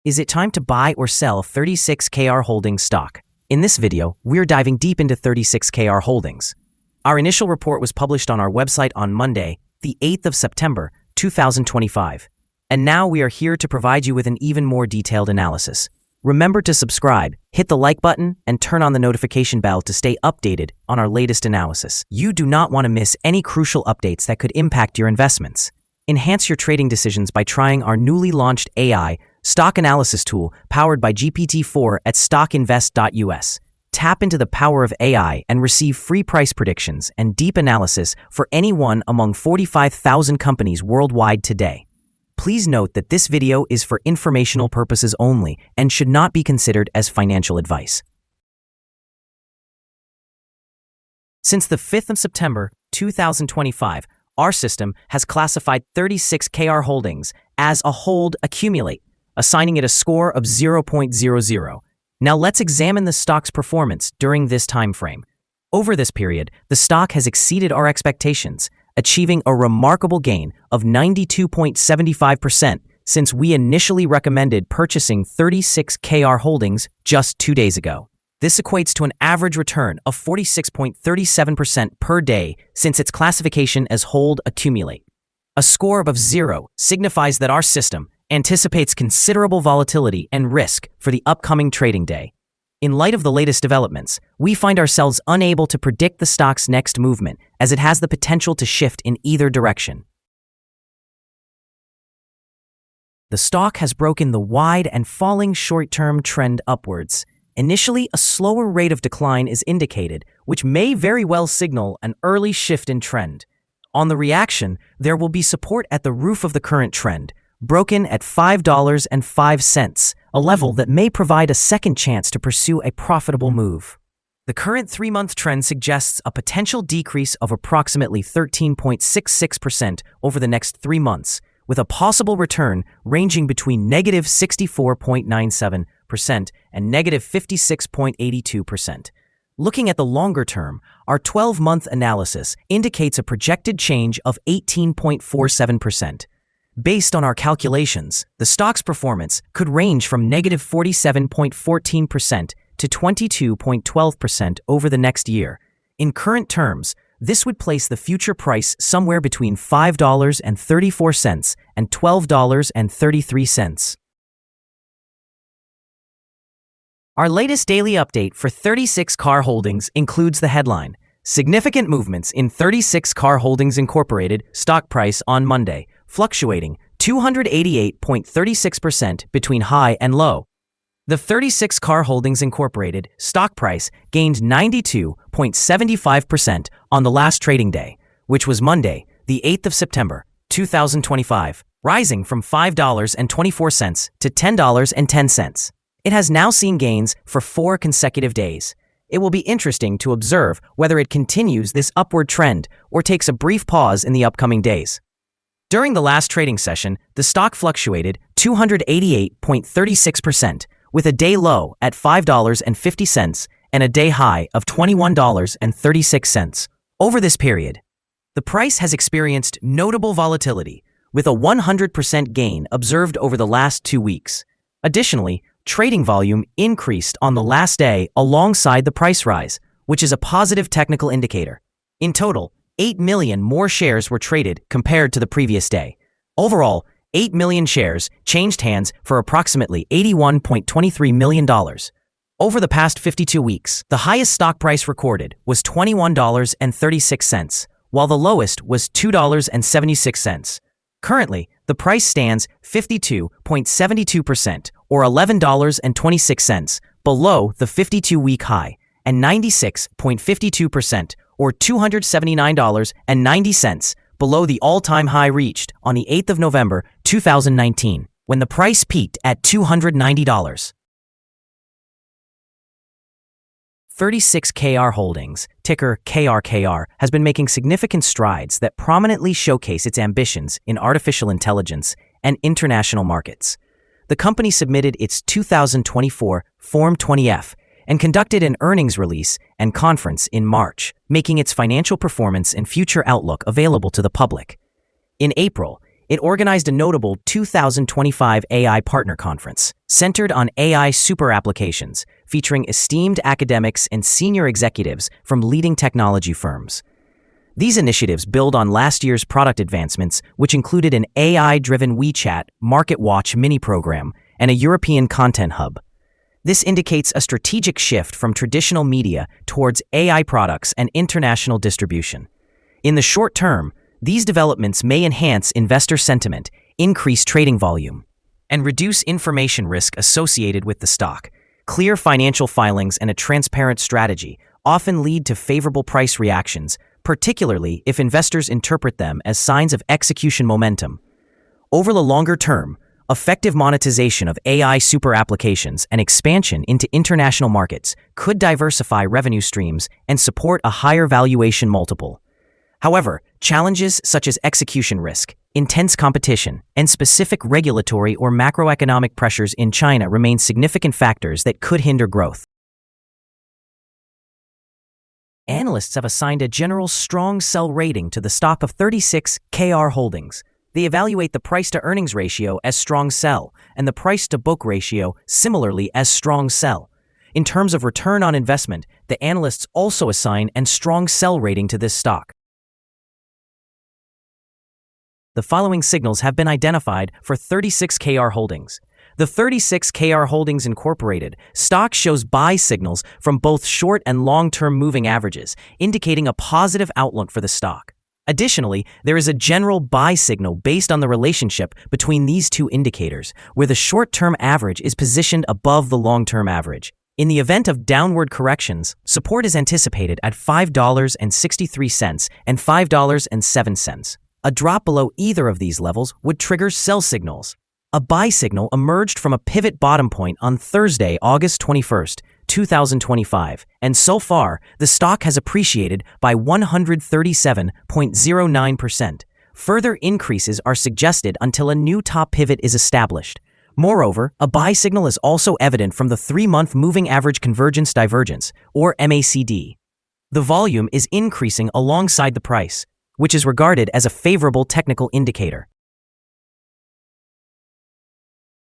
Is it time to buy or sell 36Kr Holdings stock? In this video, we're diving deep into 36Kr Holdings. Our initial report was published on our website on Monday, the 8th of September, 2025. And now we are here to provide you with an even more detailed analysis. Remember to subscribe, hit the like button, and turn on the notification bell to stay updated on our latest analysis. You do not want to miss any crucial updates that could impact your investments. Enhance your trading decisions by trying our newly launched AI stock analysis tool powered by GPT-4 at StockInvest.us. Tap into the power of AI and receive free price predictions and deep analysis for any one among 45,000 companies worldwide today. Please note that this video is for informational purposes only and should not be considered as financial advice. Since the 5th of September, 2025, our system has classified 36Kr Holdings as a hold accumulate, assigning it a score of 0.00. Now let's examine the stock's performance during this time frame. Over this period, the stock has exceeded our expectations, achieving a remarkable gain of 92.75% since we initially recommended purchasing 36Kr Holdings just 2 days ago. This equates to an average return of 46.37% per day since its classification as hold accumulate. A score of 0 signifies that our system anticipates considerable volatility and risk for the upcoming trading day. In light of the latest developments, we find ourselves unable to predict the stock's next movement as it has the potential to shift in either direction. The stock has broken the wide and falling short-term trend upwards. Initially, a slower rate of decline is indicated, which may very well signal an early shift in trend. On the reaction, there will be support at the roof of the current trend, broken at $5.05, a level that may provide a second chance to pursue a profitable move. The current 3-month trend suggests a potential decrease of approximately 13.66% over the next 3 months, with a possible return ranging between negative 64.97% and negative 56.82%. Looking at the longer term, our 12-month analysis indicates a projected change of 18.47%. Based on our calculations, the stock's performance could range from negative 47.14% to 22.12% over the next year. In current terms, this would place the future price somewhere between $5.34 and $12.33. Our latest daily update for 36Kr Holdings includes the headline, Significant Movements in 36Kr Holdings Incorporated stock price on Monday, fluctuating 288.36% between high and low. The 36Kr Holdings Incorporated stock price gained 92.75% on the last trading day, which was Monday, the 8th of September, 2025, rising from $5.24 to $10.10. It has now seen gains for 4 consecutive days. It will be interesting to observe whether it continues this upward trend or takes a brief pause in the upcoming days. During the last trading session, the stock fluctuated 288.36%, with a day low at $5.50 and a day high of $21.36. Over this period, the price has experienced notable volatility, with a 100% gain observed over the last 2 weeks. Additionally, trading volume increased on the last day alongside the price rise, which is a positive technical indicator. In total, 8 million more shares were traded compared to the previous day. Overall, 8 million shares changed hands for approximately $81.23 million. Over the past 52 weeks, the highest stock price recorded was $21.36, while the lowest was $2.76. Currently, the price stands 52.72% or $11.26 below the 52-week high and 96.52% or $279.90 below the all-time high reached on the 8th of November 2019, when the price peaked at $290. 36Kr Holdings, ticker KRKR, has been making significant strides that prominently showcase its ambitions in artificial intelligence and international markets. The company submitted its 2024 Form 20F and conducted an earnings release and conference in March, making its financial performance and future outlook available to the public. In April, It organized a notable 2025 AI Partner Conference, centered on AI super applications, featuring esteemed academics and senior executives from leading technology firms. These initiatives build on last year's product advancements, which included an AI-driven WeChat Market Watch mini program and a European content hub. This indicates a strategic shift from traditional media towards AI products and international distribution. In the short term, these developments may enhance investor sentiment, increase trading volume, and reduce information risk associated with the stock. Clear financial filings and a transparent strategy often lead to favorable price reactions, particularly if investors interpret them as signs of execution momentum. Over the longer term, effective monetization of AI super applications and expansion into international markets could diversify revenue streams and support a higher valuation multiple. However, challenges such as execution risk, intense competition, and specific regulatory or macroeconomic pressures in China remain significant factors that could hinder growth. Analysts have assigned a general strong sell rating to the stock of 36Kr Holdings. They evaluate the price-to-earnings ratio as strong sell and the price-to-book ratio similarly as strong sell. In terms of return on investment, the analysts also assign a strong sell rating to this stock. The following signals have been identified for 36Kr Holdings. The 36Kr Holdings Incorporated stock shows buy signals from both short and long-term moving averages, indicating a positive outlook for the stock. Additionally, there is a general buy signal based on the relationship between these two indicators, where the short-term average is positioned above the long-term average. In the event of downward corrections, support is anticipated at $5.63 and $5.07. A drop below either of these levels would trigger sell signals. A buy signal emerged from a pivot bottom point on Thursday, August 21, 2025, and so far, the stock has appreciated by 137.09%. Further increases are suggested until a new top pivot is established. Moreover, a buy signal is also evident from the 3-month Moving Average Convergence Divergence, or MACD. The volume is increasing alongside the price, which is regarded as a favorable technical indicator.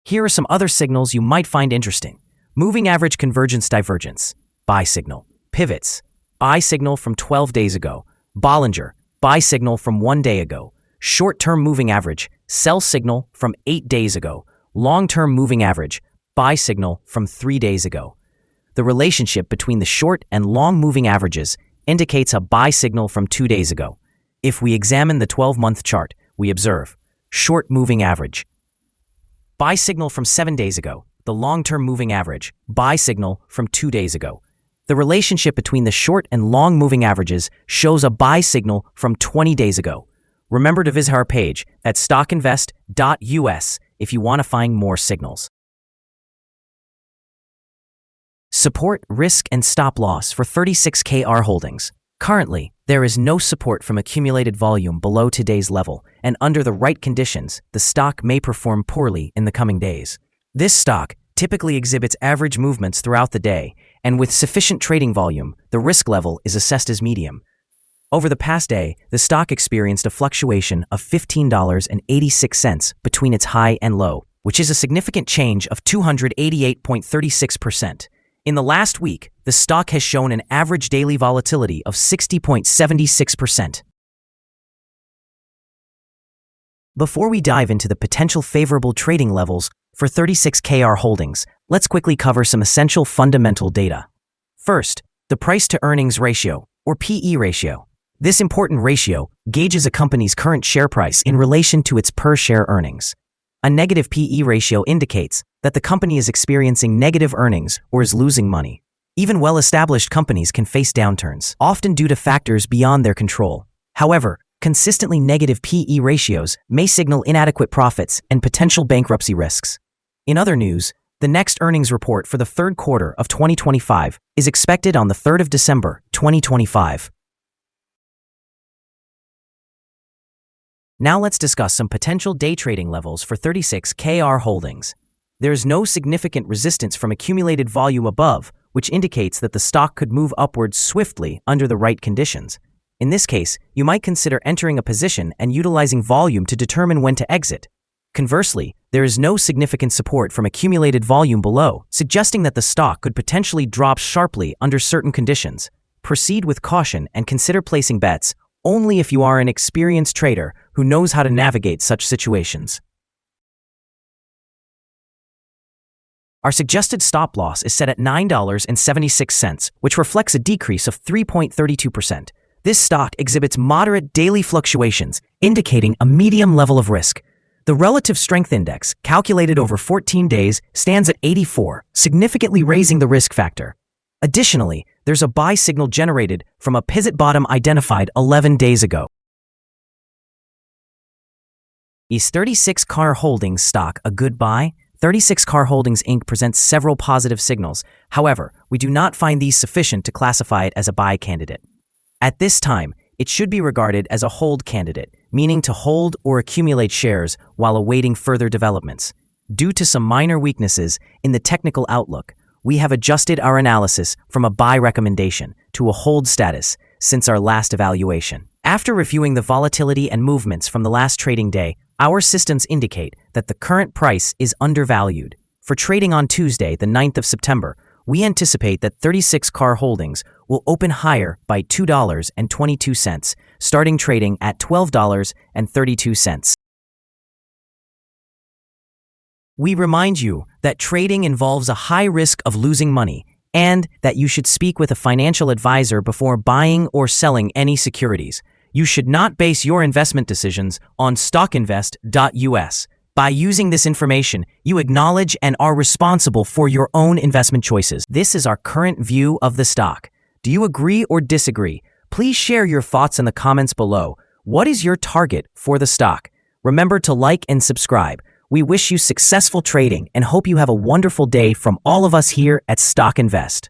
Here are some other signals you might find interesting. Moving Average Convergence Divergence, buy signal. Pivots, buy signal from 12 days ago. Bollinger, buy signal from 1 day ago. Short-term moving average, sell signal from 8 days ago. Long-term moving average, buy signal from 3 days ago. The relationship between the short and long moving averages indicates a buy signal from 2 days ago. If we examine the 12-month chart, we observe short moving average, buy signal from 7 days ago. The long-term moving average, buy signal from 2 days ago. The relationship between the short and long moving averages shows a buy signal from 20 days ago. Remember to visit our page at StockInvest.us if you want to find more signals. Support, risk, and stop loss for 36Kr Holdings. Currently, there is no support from accumulated volume below today's level, and under the right conditions, the stock may perform poorly in the coming days. This stock typically exhibits average movements throughout the day, and with sufficient trading volume, the risk level is assessed as medium. Over the past day, the stock experienced a fluctuation of $15.86 between its high and low, which is a significant change of 288.36%. In the last week, the stock has shown an average daily volatility of 60.76%. Before we dive into the potential favorable trading levels for 36Kr Holdings, let's quickly cover some essential fundamental data. First, the price-to-earnings ratio, or PE ratio. This important ratio gauges a company's current share price in relation to its per-share earnings. A negative PE ratio indicates that the company is experiencing negative earnings or is losing money. Even well-established companies can face downturns, often due to factors beyond their control. However, consistently negative PE ratios may signal inadequate profits and potential bankruptcy risks. In other news, the next earnings report for the third quarter of 2025 is expected on the 3rd of December, 2025. Now let's discuss some potential day trading levels for 36Kr Holdings. There is no significant resistance from accumulated volume above, which indicates that the stock could move upwards swiftly under the right conditions. In this case, you might consider entering a position and utilizing volume to determine when to exit. Conversely, there is no significant support from accumulated volume below, suggesting that the stock could potentially drop sharply under certain conditions. Proceed with caution and consider placing bets only if you are an experienced trader who knows how to navigate such situations. Our suggested stop loss is set at $9.76, which reflects a decrease of 3.32%. This stock exhibits moderate daily fluctuations, indicating a medium level of risk. The relative strength index, calculated over 14 days, stands at 84, significantly raising the risk factor. Additionally, there's a buy signal generated from a pivot bottom identified 11 days ago. Is 36Kr Holdings stock a good buy? 36Kr Holdings Inc. presents several positive signals. However, we do not find these sufficient to classify it as a buy candidate. At this time, it should be regarded as a hold candidate, meaning to hold or accumulate shares while awaiting further developments. Due to some minor weaknesses in the technical outlook, we have adjusted our analysis from a buy recommendation to a hold status since our last evaluation. After reviewing the volatility and movements from the last trading day, our systems indicate that the current price is undervalued. For trading on Tuesday, the 9th of September, we anticipate that 36Kr Holdings will open higher by $2.22, starting trading at $12.32. We remind you that trading involves a high risk of losing money and that you should speak with a financial advisor before buying or selling any securities. You should not base your investment decisions on StockInvest.us. By using this information, you acknowledge and are responsible for your own investment choices. This is our current view of the stock. Do you agree or disagree? Please share your thoughts in the comments below. What is your target for the stock? Remember to like and subscribe. We wish you successful trading and hope you have a wonderful day from all of us here at Stock Invest.